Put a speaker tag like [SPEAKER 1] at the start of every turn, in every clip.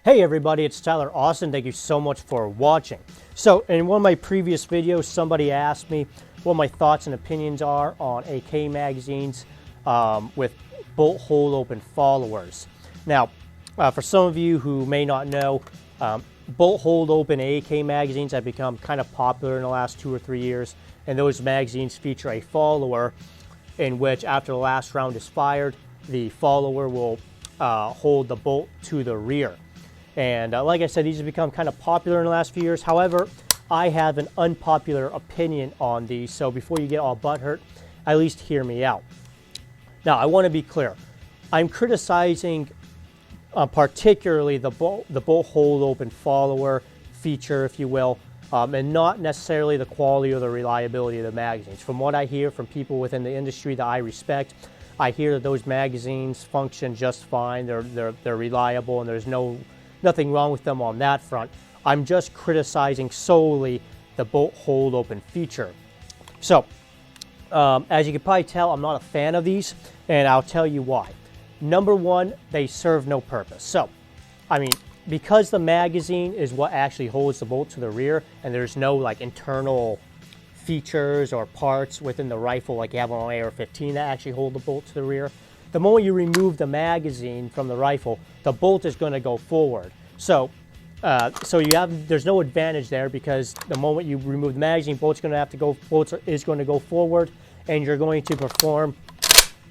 [SPEAKER 1] Hey everybody, it's Tyler Austin. Thank you so much for watching. So in one of my previous videos, somebody asked me what my thoughts and opinions are on AK magazines with bolt hole open followers. Now, for some of you who may not know, bolt hole open AK magazines have become kind of popular in the last 2 or 3 years, and those magazines feature a follower in which after the last round is fired, the follower will hold the bolt to the rear. And like I said, these have become kind of popular in the last few years. However, I have an unpopular opinion on these, so before you get all butthurt, at least hear me out. Now, I want to be clear. I'm criticizing particularly the bolt hole open follower feature, if you will, and not necessarily the quality or the reliability of the magazines. From what I hear from people within the industry that I respect, I hear that those magazines function just fine. They're reliable, and there's nothing wrong with them on that front. I'm just criticizing solely the bolt hole open feature. So, as you can probably tell, I'm not a fan of these, and I'll tell you why. Number one, they serve no purpose. So, I mean, because the magazine is what actually holds the bolt to the rear, and there's no like internal features or parts within the rifle like you have on an AR-15 that actually hold the bolt to the rear. The moment you remove the magazine from the rifle, the bolt is going to go forward. So there's no advantage there, because the moment you remove the magazine, bolt is going to go forward, and you're going to perform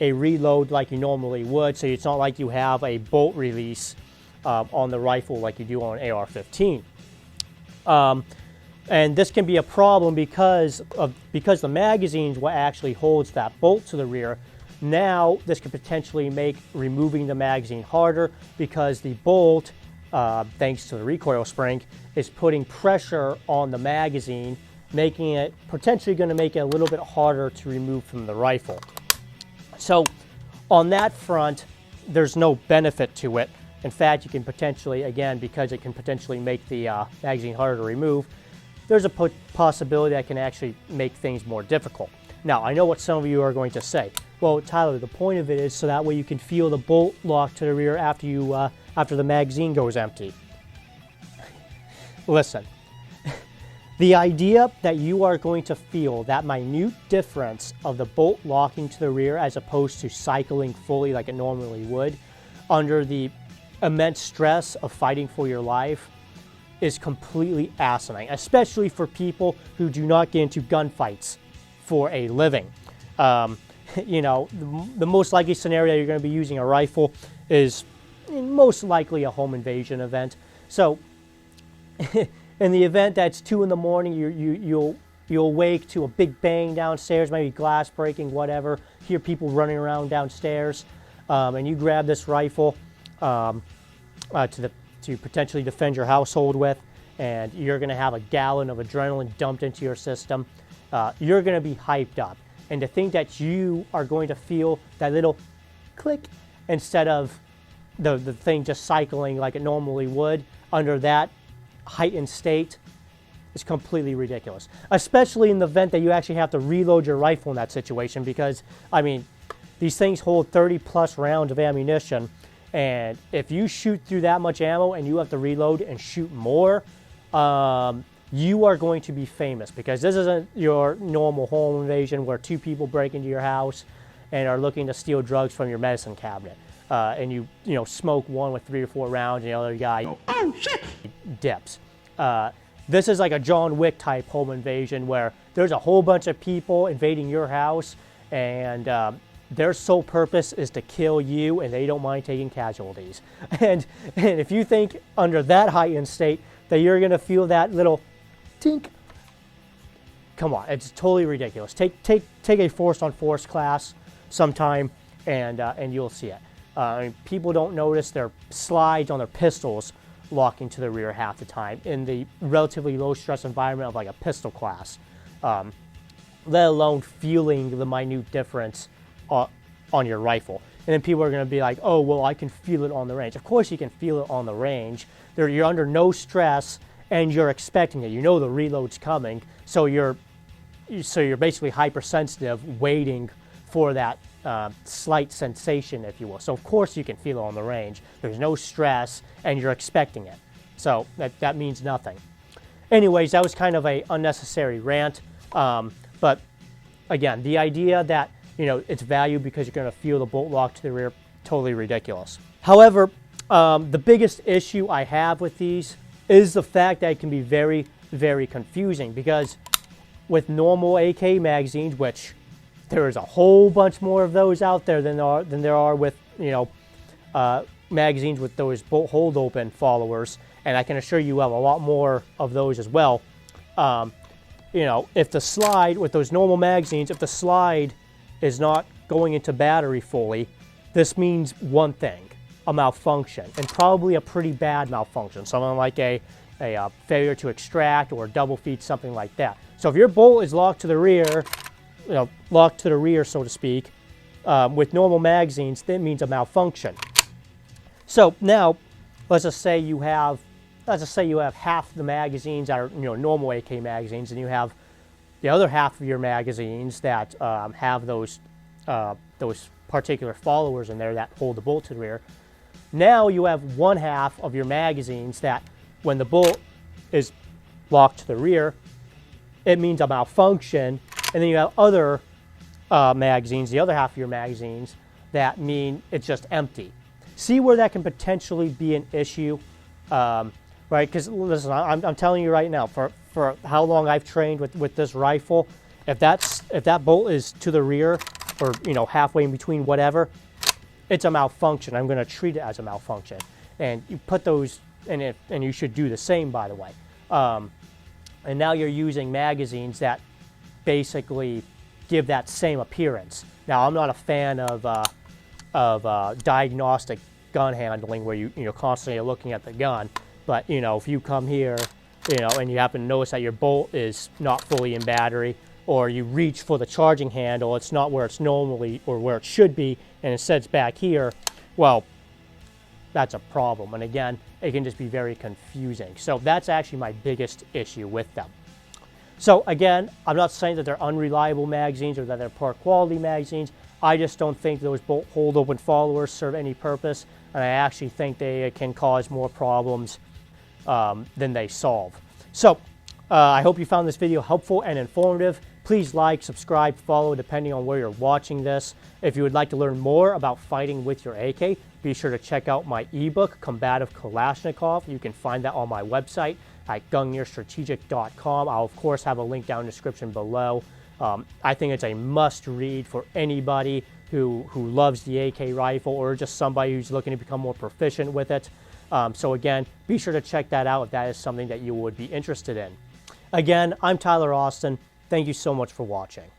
[SPEAKER 1] a reload like you normally would. So it's not like you have a bolt release on the rifle like you do on an AR-15. And this can be a problem because the magazine is what actually holds that bolt to the rear. Now, this could potentially make removing the magazine harder, because the bolt, thanks to the recoil spring, is putting pressure on the magazine, making it potentially going to make it a little bit harder to remove from the rifle. So, on that front, there's no benefit to it. In fact, you can potentially, again, because it can potentially make the magazine harder to remove, there's a possibility that can actually make things more difficult. Now, I know what some of you are going to say. Well, Tyler, the point of it is so that way you can feel the bolt lock to the rear after the magazine goes empty. Listen, the idea that you are going to feel that minute difference of the bolt locking to the rear as opposed to cycling fully like it normally would under the immense stress of fighting for your life is completely asinine, especially for people who do not get into gunfights for a living. You know, the most likely scenario you're going to be using a rifle is most likely a home invasion event. So, in the event that it's 2 in the morning, you'll wake to a big bang downstairs, maybe glass breaking, whatever. Hear people running around downstairs, and you grab this rifle to potentially defend your household with, and you're going to have a gallon of adrenaline dumped into your system. You're going to be hyped up. And to think that you are going to feel that little click instead of the thing just cycling like it normally would under that heightened state is completely ridiculous. Especially in the event that you actually have to reload your rifle in that situation, because, I mean, these things hold 30 plus rounds of ammunition, and if you shoot through that much ammo and you have to reload and shoot more, you are going to be famous, because this isn't your normal home invasion where 2 people break into your house and are looking to steal drugs from your medicine cabinet. And you smoke one with 3 or 4 rounds, and the other guy dips. This is like a John Wick type home invasion where there's a whole bunch of people invading your house, and their sole purpose is to kill you, and they don't mind taking casualties. And if you think under that heightened state that you're going to feel that little tink, come on, it's totally ridiculous. Take a force on force class sometime, and you'll see it. I mean, people don't notice their slides on their pistols locking to the rear half the time in the relatively low stress environment of like a pistol class, let alone feeling the minute difference on your rifle. And then people are going to be like, oh, well, I can feel it on the range. Of course you can feel it on the range. You're under no stress, and you're expecting it. You know the reload's coming, so you're basically hypersensitive, waiting for that slight sensation, if you will. So of course you can feel it on the range. There's no stress, and you're expecting it. So that means nothing. Anyways, that was kind of a unnecessary rant. But again, the idea that it's valued because you're going to feel the bolt lock to the rear, totally ridiculous. However, the biggest issue I have with these is the fact that it can be very, very confusing, because with normal AK magazines, which there is a whole bunch more of those out there than there are with magazines with those bolt hold open followers, and I can assure you have a lot more of those as well. If the slide with those normal magazines, if the slide is not going into battery fully, this means one thing: a malfunction, and probably a pretty bad malfunction, something like a failure to extract or double feed, something like that. So if your bolt is locked to the rear, so to speak, with normal magazines, that means a malfunction. So now, let's just say you have half the magazines that are normal AK magazines, and you have the other half of your magazines that have those particular followers in there that hold the bolt to the rear. Now you have one half of your magazines that, when the bolt is locked to the rear, it means a malfunction, and then you have other magazines, the other half of your magazines, that mean it's just empty. See where that can potentially be an issue, right? Because listen, I'm telling you right now, for how long I've trained with this rifle, if that bolt is to the rear, or halfway in between, whatever, it's a malfunction. I'm going to treat it as a malfunction, and you put those in it, and you should do the same, by the way. And now you're using magazines that basically give that same appearance. Now, I'm not a fan of diagnostic gun handling where you're constantly looking at the gun, but if you come here, and you happen to notice that your bolt is not fully in battery, or you reach for the charging handle, it's not where it's normally or where it should be, and instead it's back here, well, that's a problem. And again, it can just be very confusing. So that's actually my biggest issue with them. So again, I'm not saying that they're unreliable magazines or that they're poor quality magazines. I just don't think those bolt hold open followers serve any purpose, and I actually think they can cause more problems than they solve. So I hope you found this video helpful and informative. Please like, subscribe, follow, depending on where you're watching this. If you would like to learn more about fighting with your AK, be sure to check out my ebook, Combative Kalashnikov. You can find that on my website at gungearstrategic.com. I'll, of course, have a link down in the description below. I think it's a must-read for anybody who loves the AK rifle, or just somebody who's looking to become more proficient with it. So again, be sure to check that out if that is something that you would be interested in. Again, I'm Tyler Austin. Thank you so much for watching.